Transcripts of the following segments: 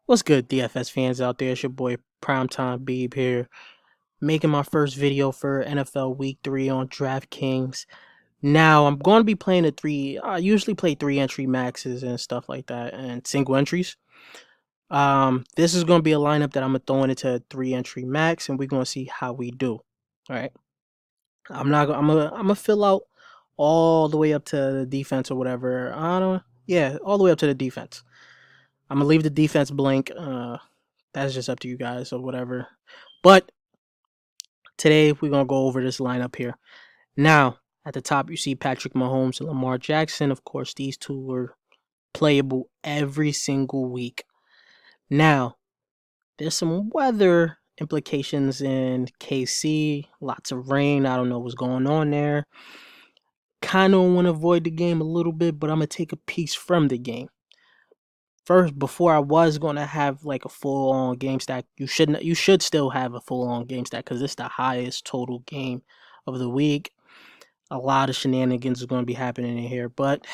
What's good, DFS fans out there? It's your boy PrimeTimeBib here, making my first video for NFL Week 3 on Draftkings. Now, I'm going to be playing I usually play 3 entry maxes and stuff like that, and single entries. This is going to be a lineup that I'm going to throw into a 3 entry max, and we're going to see how we do. All right. I'm gonna fill out all the way up to the defense or whatever. Yeah, all the way up to the defense. I'm gonna leave the defense blank. That's just up to you guys or whatever. But today we're gonna go over this lineup here. Now, at the top you see Patrick Mahomes and Lamar Jackson. Of course, these two were playable every single week. Now, there's some weather implications in KC. Lots of rain. I don't know what's going on there. Kind of want to avoid the game a little bit, but I'm gonna take a piece from the game. First, before I was gonna have like a full on game stack, you should still have a full on game stack because it's the highest total game of the week. A lot of shenanigans are gonna be happening in here, but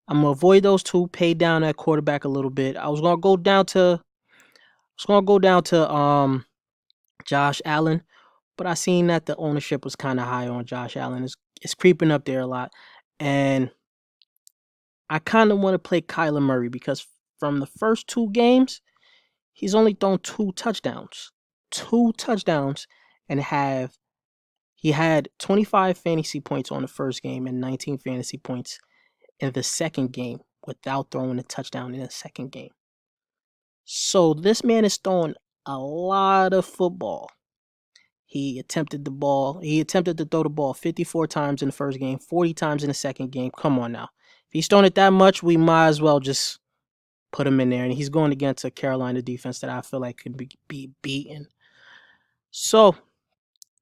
I'm gonna avoid those two, pay down that quarterback a little bit. I was gonna go down to Josh Allen, but I seen that the ownership was kind of high on Josh Allen. It's creeping up there a lot. And I kind of want to play Kyler Murray because from the first 2 games, he's only thrown 2 touchdowns. 2 touchdowns, and he had 25 fantasy points on the first game and 19 fantasy points in the second game without throwing a touchdown in the second game. So this man is throwing a lot of football. He attempted to throw the ball 54 times in the first game, 40 times in the second game. Come on now. If he's throwing it that much, we might as well just put him in there. And he's going against a Carolina defense that I feel like could be beaten. So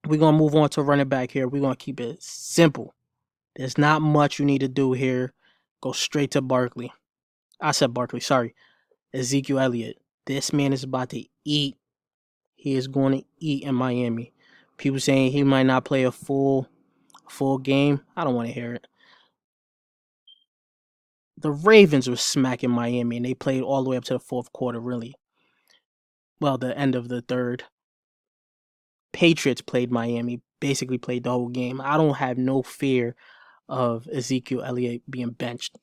we're going to move on to running back here. We're going to keep it simple. There's not much you need to do here. Go straight to Barkley. I said Barkley, sorry. Ezekiel Elliott. This man is about to eat. He is going to eat in Miami. People saying he might not play a full game. I don't want to hear it. The Ravens were smacking Miami, and they played all the way up to the fourth quarter, really. Well, the end of the third. Patriots played Miami, basically played the whole game. I don't have no fear of Ezekiel Elliott being benched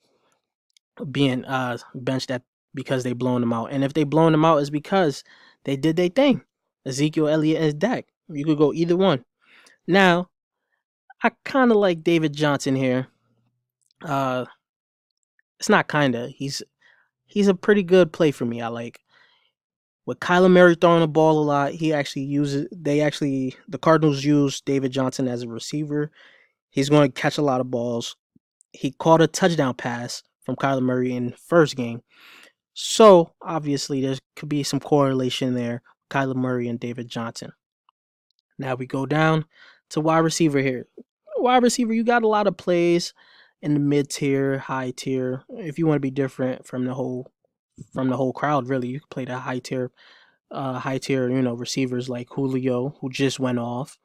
because they blown him out. And if they blown him out, it's because they did their thing. Ezekiel Elliott and Dak. You could go either one. Now, I kind of like David Johnson here. It's not kinda. He's a pretty good play for me. I like with Kyler Murray throwing the ball a lot. The Cardinals use David Johnson as a receiver. He's going to catch a lot of balls. He caught a touchdown pass from Kyler Murray in the first game. So obviously there could be some correlation there. Kyler Murray and David Johnson. Now we go down to wide receiver here. Wide receiver, you got a lot of plays in the mid tier, high tier. If you want to be different from the whole crowd, really, you can play the high tier, receivers like Julio, who just went off.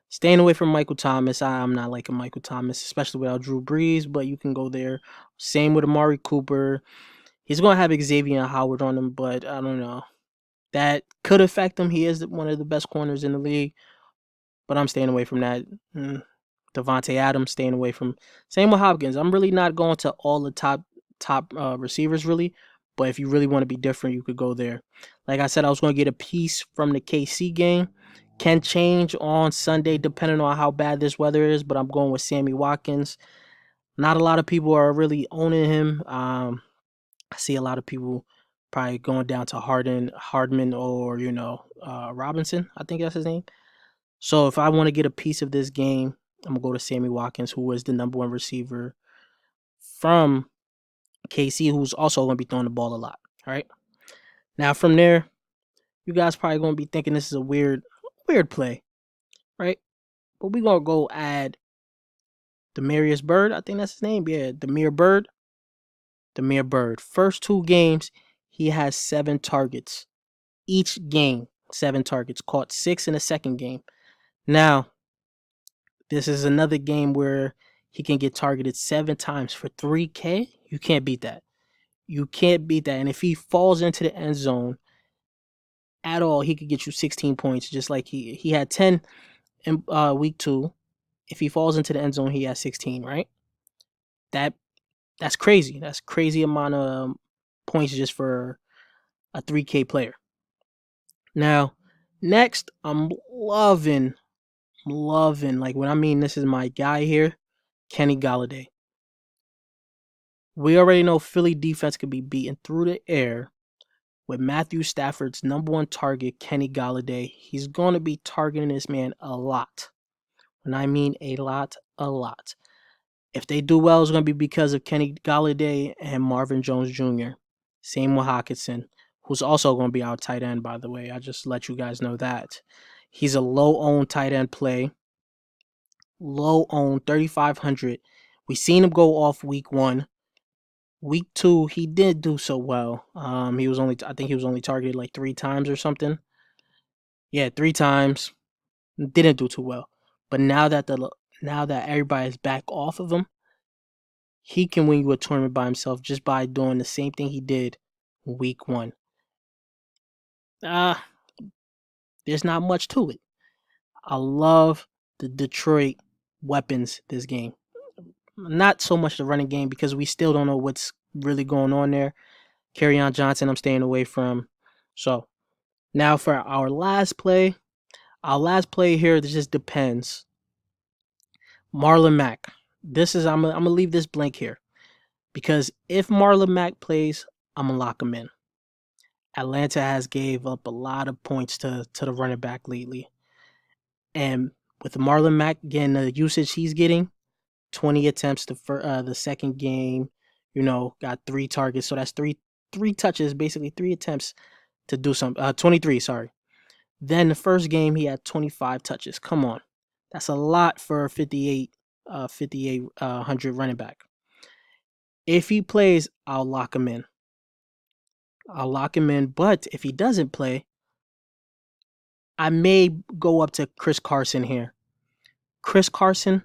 Staying away from Michael Thomas. I'm not liking Michael Thomas, especially without Drew Brees, but you can go there. Same with Amari Cooper. He's going to have Xavier Howard on him, but I don't know. That could affect him. He is one of the best corners in the league, but I'm staying away from that. Devontae Adams, staying away from. Same with Hopkins. I'm really not going to all the top receivers, really. But if you really want to be different, you could go there. Like I said, I was going to get a piece from the KC game. Can change on Sunday depending on how bad this weather is, but I'm going with Sammy Watkins. Not a lot of people are really owning him. I see a lot of people probably going down to Hardman, or Robinson. I think that's his name. So if I want to get a piece of this game, I'm gonna go to Sammy Watkins, who is the number 1 receiver from KC, who's also gonna be throwing the ball a lot. All right. Now from there, you guys probably gonna be thinking this is a weird play, right? But we're gonna go add Demarius Bird. I think that's his name. Yeah, Demir Bird. First 2 games, he has 7 targets. Each game, 7 targets. Caught 6 in the second game. Now, this is another game where he can get targeted 7 times for 3K. You can't beat that. You can't beat that. And if he falls into the end zone at all, he could get you 16 points, just like he had 10 in week 2. If he falls into the end zone, he has 16, right? That's crazy. That's crazy amount of points just for a 3K player. Now, next, I'm loving, like when I mean this is my guy here, Kenny Golladay. We already know Philly defense could be beaten through the air with Matthew Stafford's number 1 target, Kenny Golladay. He's going to be targeting this man a lot. When I mean a lot, a lot. If they do well, it's going to be because of Kenny Golladay and Marvin Jones Jr. Same with Hockenson, who's also going to be our tight end, by the way. I just let you guys know that. He's a low-owned tight end play. Low-owned, 3,500. We seen him go off week 1. Week 2, he didn't do so well. I think he was only targeted like 3 times or something. Yeah, 3 times. Didn't do too well. But now that everybody's back off of him, he can win you a tournament by himself just by doing the same thing he did week 1. There's not much to it. I love the Detroit weapons this game. Not so much the running game because we still don't know what's really going on there. Kerryon Johnson, I'm staying away from. So, now for our last play. Our last play here, this just depends. Marlon Mack. I'm gonna leave this blank here. Because if Marlon Mack plays, I'm gonna lock him in. Atlanta has gave up a lot of points to the running back lately. And with Marlon Mack getting the usage he's getting, 20 attempts the second game, got 3 targets. So that's three touches, basically 3 attempts to do something. 23, sorry. Then the first game he had 25 touches. Come on. That's a lot for a 5,800 running back. If he plays, I'll lock him in. But if he doesn't play, I may go up to Chris Carson here. Chris Carson,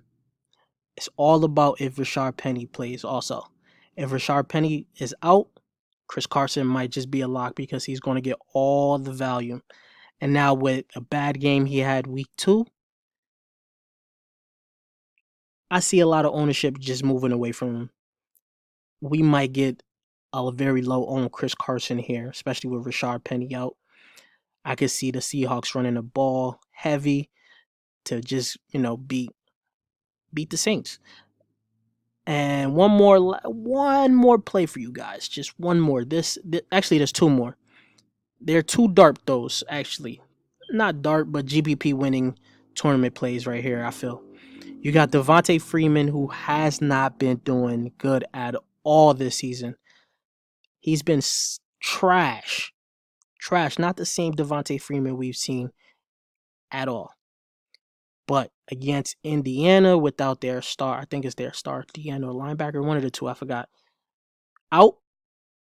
it's all about if Rashard Penny plays also. If Rashard Penny is out, Chris Carson might just be a lock because he's going to get all the value. And now with a bad game he had week 2, I see a lot of ownership just moving away from him. We might get a very low owned Chris Carson here, especially with Rashard Penny out. I could see the Seahawks running the ball heavy to just, beat the Saints. And one more play for you guys. Just one more. Actually, there's 2 more. There are 2 dart throws, actually. Not dart, but GPP winning tournament plays right here, I feel. You got Devontae Freeman, who has not been doing good at all this season. He's been trash. Trash. Not the same Devontae Freeman we've seen at all. But against Indiana, without their star, I think it's their star, Indiana linebacker, one of the 2, I forgot. Out,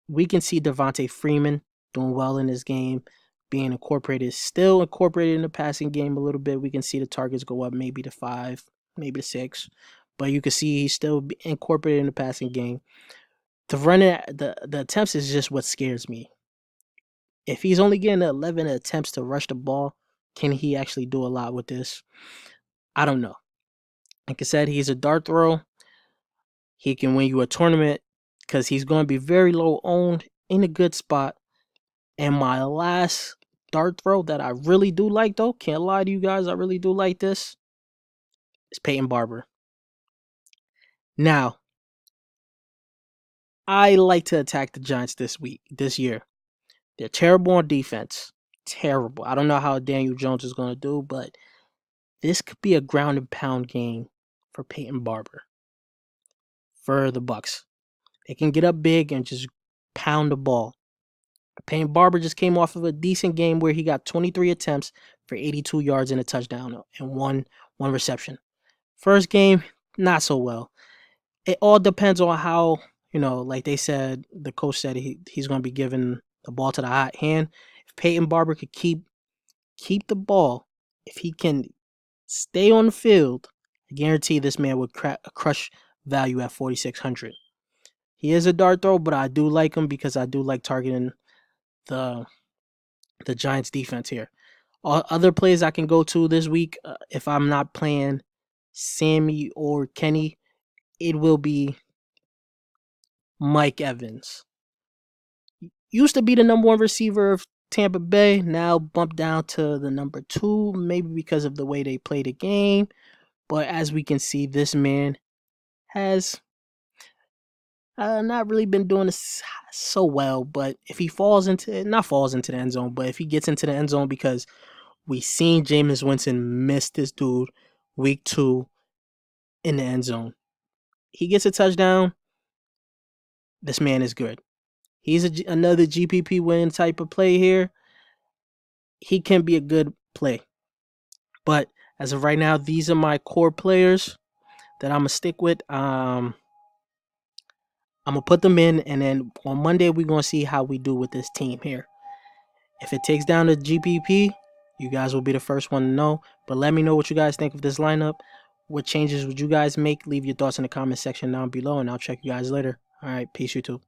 we can see Devontae Freeman doing well in this game, being still incorporated in the passing game a little bit. We can see the targets go up maybe to 5, maybe to 6. But you can see he's still incorporated in the passing game. The attempts is just what scares me. If he's only getting 11 attempts to rush the ball, can he actually do a lot with this? I don't know. Like I said, he's a dart throw. He can win you a tournament because he's going to be very low owned in a good spot. And my last dart throw that I really do like, though, can't lie to you guys, I really do like this, is Peyton Barber. Now, I like to attack the Giants this year. They're terrible on defense. Terrible. I don't know how Daniel Jones is going to do, but this could be a ground and pound game for Peyton Barber. For the Bucks. They can get up big and just pound the ball. Peyton Barber just came off of a decent game where he got 23 attempts for 82 yards and a touchdown and one reception. First game, not so well. It all depends on how, like they said, the coach said he's going to be giving the ball to the hot hand. If Peyton Barber could keep the ball, if he can stay on the field, I guarantee this man would crush value at 4,600. He is a dart throw, but I do like him because I do like targeting the Giants defense here. Other plays I can go to this week, if I'm not playing Sammy or Kenny, it will be Mike Evans. Used to be the number 1 receiver of Tampa Bay, now bumped down to the number 2, maybe because of the way they play the game. But as we can see, this man has not really been doing this so well. But if he falls into the end zone, but if he gets into the end zone, because we seen Jameis Winston miss this dude week 2 in the end zone. He gets a touchdown. This man is good. He's another GPP win type of play here. He can be a good play. But as of right now, these are my core players that I'm going to stick with. I'm going to put them in, and then on Monday, we're going to see how we do with this team here. If it takes down the GPP, you guys will be the first one to know. But let me know what you guys think of this lineup. What changes would you guys make? Leave your thoughts in the comment section down below, and I'll check you guys later. All right, peace, YouTube.